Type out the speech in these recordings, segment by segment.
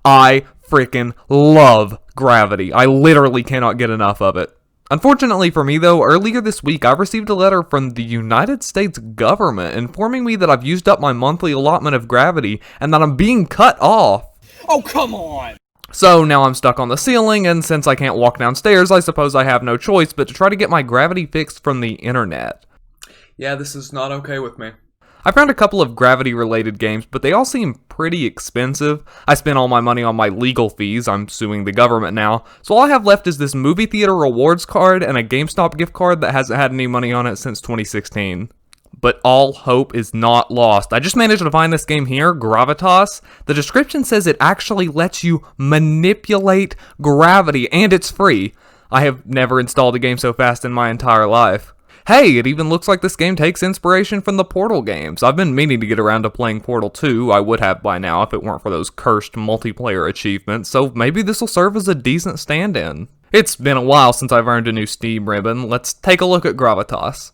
I freaking love Gravity. I literally cannot get enough of it. Unfortunately for me though, earlier this week I received a letter from the United States government informing me that I've used up my monthly allotment of Gravity and that I'm being cut off. Oh, come on! So now I'm stuck on the ceiling, and since I can't walk downstairs, I suppose I have no choice but to try to get my Gravity fixed from the internet. Yeah, this is not okay with me. I found a couple of Gravity-related games, but they all seem pretty expensive. I spent all my money on my legal fees. I'm suing the government now. So all I have left is this movie theater rewards card and a GameStop gift card that hasn't had any money on it since 2016. But all hope is not lost. I just managed to find this game here, Gravitas. The description says it actually lets you manipulate gravity, and it's free. I have never installed a game so fast in my entire life. Hey, it even looks like this game takes inspiration from the Portal games. I've been meaning to get around to playing Portal 2. I would have by now if it weren't for those cursed multiplayer achievements, so maybe this will serve as a decent stand-in. It's been a while since I've earned a new Steam ribbon. Let's take a look at Gravitas.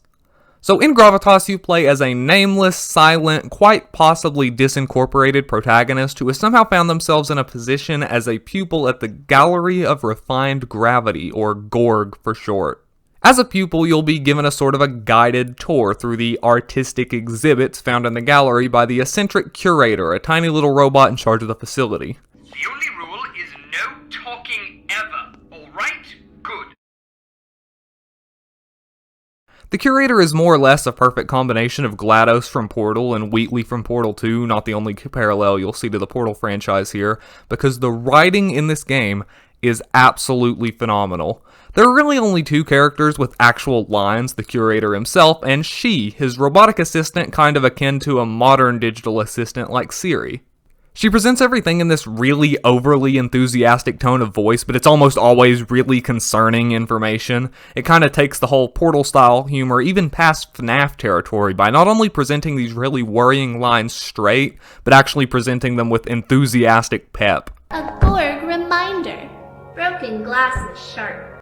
So in Gravitas, you play as a nameless, silent, quite possibly disincorporated protagonist who has somehow found themselves in a position as a pupil at the Gallery of Refined Gravity, or GORG for short. As a pupil, you'll be given a sort of a guided tour through the artistic exhibits found in the gallery by the eccentric curator, a tiny little robot in charge of the facility. The only rule is no talking ever, alright? Good. The curator is more or less a perfect combination of GLaDOS from Portal and Wheatley from Portal 2, not the only parallel you'll see to the Portal franchise here, because the writing in this game is absolutely phenomenal. There are really only two characters with actual lines, the curator himself, and she, his robotic assistant kind of akin to a modern digital assistant like Siri. She presents everything in this really overly enthusiastic tone of voice, but it's almost always really concerning information. It kind of takes the whole Portal-style humor even past FNAF territory by not only presenting these really worrying lines straight, but actually presenting them with enthusiastic pep. A GORG reminder. Broken glass is sharp.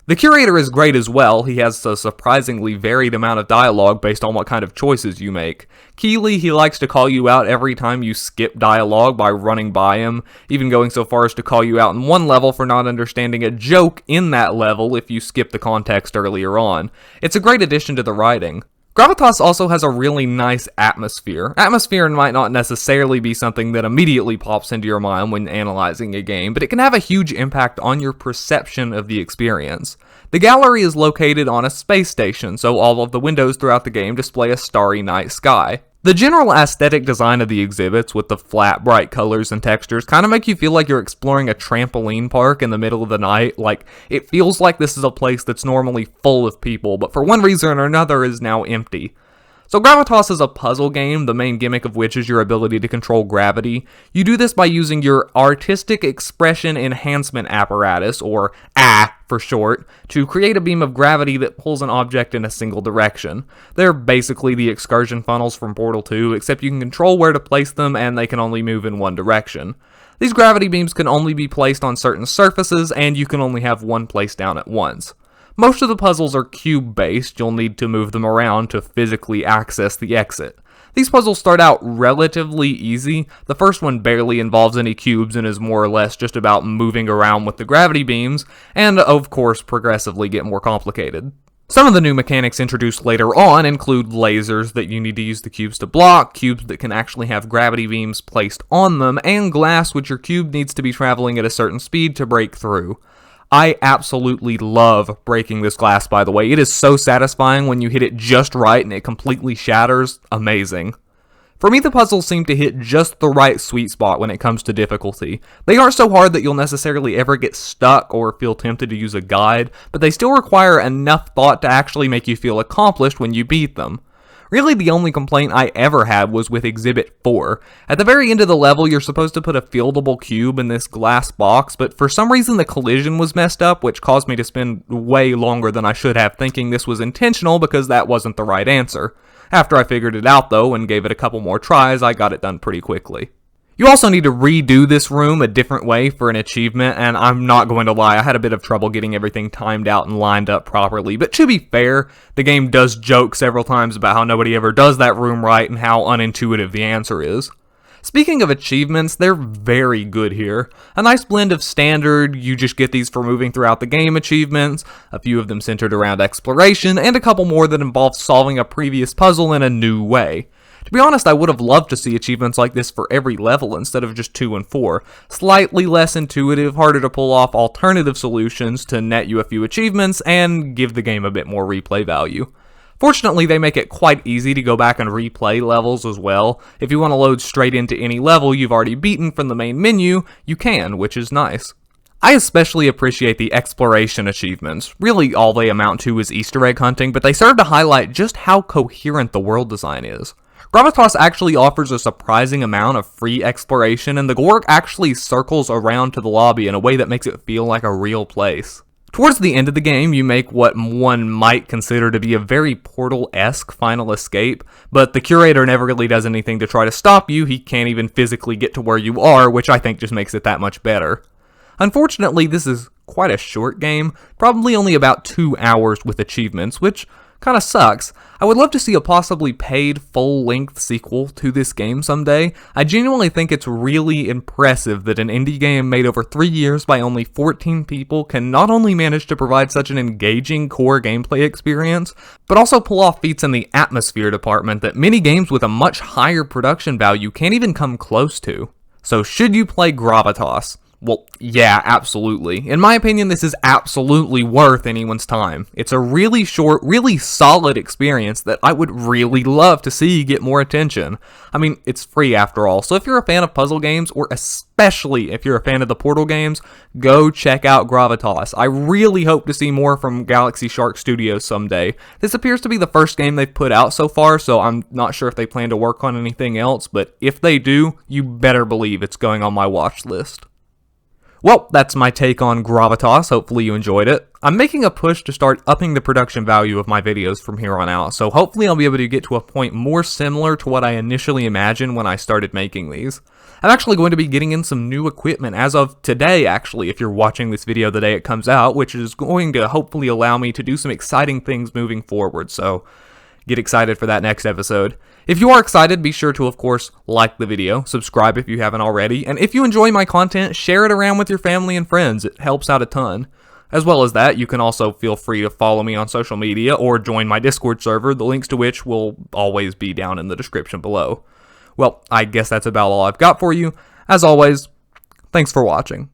The curator is great as well. He has a surprisingly varied amount of dialogue based on what kind of choices you make. Keely, he likes to call you out every time you skip dialogue by running by him, even going so far as to call you out in one level for not understanding a joke in that level if you skip the context earlier on. It's a great addition to the writing. Gravitas also has a really nice atmosphere. Atmosphere might not necessarily be something that immediately pops into your mind when analyzing a game, but it can have a huge impact on your perception of the experience. The gallery is located on a space station, so all of the windows throughout the game display a starry night sky. The general aesthetic design of the exhibits, with the flat, bright colors and textures, kind of make you feel like you're exploring a trampoline park in the middle of the night. Like, it feels like this is a place that's normally full of people, but for one reason or another is now empty. So Gravitas is a puzzle game, the main gimmick of which is your ability to control gravity. You do this by using your Artistic Expression Enhancement Apparatus, or A for short, to create a beam of gravity that pulls an object in a single direction. They're basically the excursion funnels from Portal 2, except you can control where to place them and they can only move in one direction. These gravity beams can only be placed on certain surfaces, and you can only have one placed down at once. Most of the puzzles are cube-based. You'll need to move them around to physically access the exit. These puzzles start out relatively easy. The first one barely involves any cubes and is more or less just about moving around with the gravity beams, and of course progressively get more complicated. Some of the new mechanics introduced later on include lasers that you need to use the cubes to block, cubes that can actually have gravity beams placed on them, and glass which your cube needs to be traveling at a certain speed to break through. I absolutely love breaking this glass, by the way. It is so satisfying when you hit it just right and it completely shatters. Amazing. For me, the puzzles seem to hit just the right sweet spot when it comes to difficulty. They aren't so hard that you'll necessarily ever get stuck or feel tempted to use a guide, but they still require enough thought to actually make you feel accomplished when you beat them. Really, the only complaint I ever had was with Exhibit 4. At the very end of the level, you're supposed to put a fieldable cube in this glass box, but for some reason the collision was messed up, which caused me to spend way longer than I should have thinking this was intentional because that wasn't the right answer. After I figured it out though, and gave it a couple more tries, I got it done pretty quickly. You also need to redo this room a different way for an achievement, and I'm not going to lie, I had a bit of trouble getting everything timed out and lined up properly, but to be fair, the game does joke several times about how nobody ever does that room right and how unintuitive the answer is. Speaking of achievements, they're very good here. A nice blend of standard, you just get these for moving throughout the game achievements, a few of them centered around exploration, and a couple more that involve solving a previous puzzle in a new way. To be honest, I would have loved to see achievements like this for every level instead of just 2 and 4. Slightly less intuitive, harder to pull off alternative solutions to net you a few achievements and give the game a bit more replay value. Fortunately, they make it quite easy to go back and replay levels as well. If you want to load straight into any level you've already beaten from the main menu, you can, which is nice. I especially appreciate the exploration achievements. Really, all they amount to is Easter egg hunting, but they serve to highlight just how coherent the world design is. Gravitas actually offers a surprising amount of free exploration, and the Gork actually circles around to the lobby in a way that makes it feel like a real place. Towards the end of the game, you make what one might consider to be a very Portal-esque final escape, but the curator never really does anything to try to stop you. He can't even physically get to where you are, which I think just makes it that much better. Unfortunately, this is quite a short game, probably only about 2 hours with achievements, which kinda sucks. I would love to see a possibly paid full-length sequel to this game someday. I genuinely think it's really impressive that an indie game made over 3 years by only 14 people can not only manage to provide such an engaging core gameplay experience, but also pull off feats in the atmosphere department that many games with a much higher production value can't even come close to. So should you play Gravitas? Well, yeah, absolutely. In my opinion, this is absolutely worth anyone's time. It's a really short, really solid experience that I would really love to see get more attention. I mean, it's free after all, so if you're a fan of puzzle games, or especially if you're a fan of the Portal games, go check out Gravitas. I really hope to see more from Galaxy Shark Studios someday. This appears to be the first game they've put out so far, so I'm not sure if they plan to work on anything else, but if they do, you better believe it's going on my watch list. Well, that's my take on Gravitas. Hopefully you enjoyed it. I'm making a push to start upping the production value of my videos from here on out, so hopefully I'll be able to get to a point more similar to what I initially imagined when I started making these. I'm actually going to be getting in some new equipment as of today, actually, if you're watching this video the day it comes out, which is going to hopefully allow me to do some exciting things moving forward, so get excited for that next episode. If you are excited, be sure to, of course, like the video, subscribe if you haven't already, and if you enjoy my content, share it around with your family and friends. It helps out a ton. As well as that, you can also feel free to follow me on social media or join my Discord server, the links to which will always be down in the description below. Well, I guess that's about all I've got for you. As always, thanks for watching.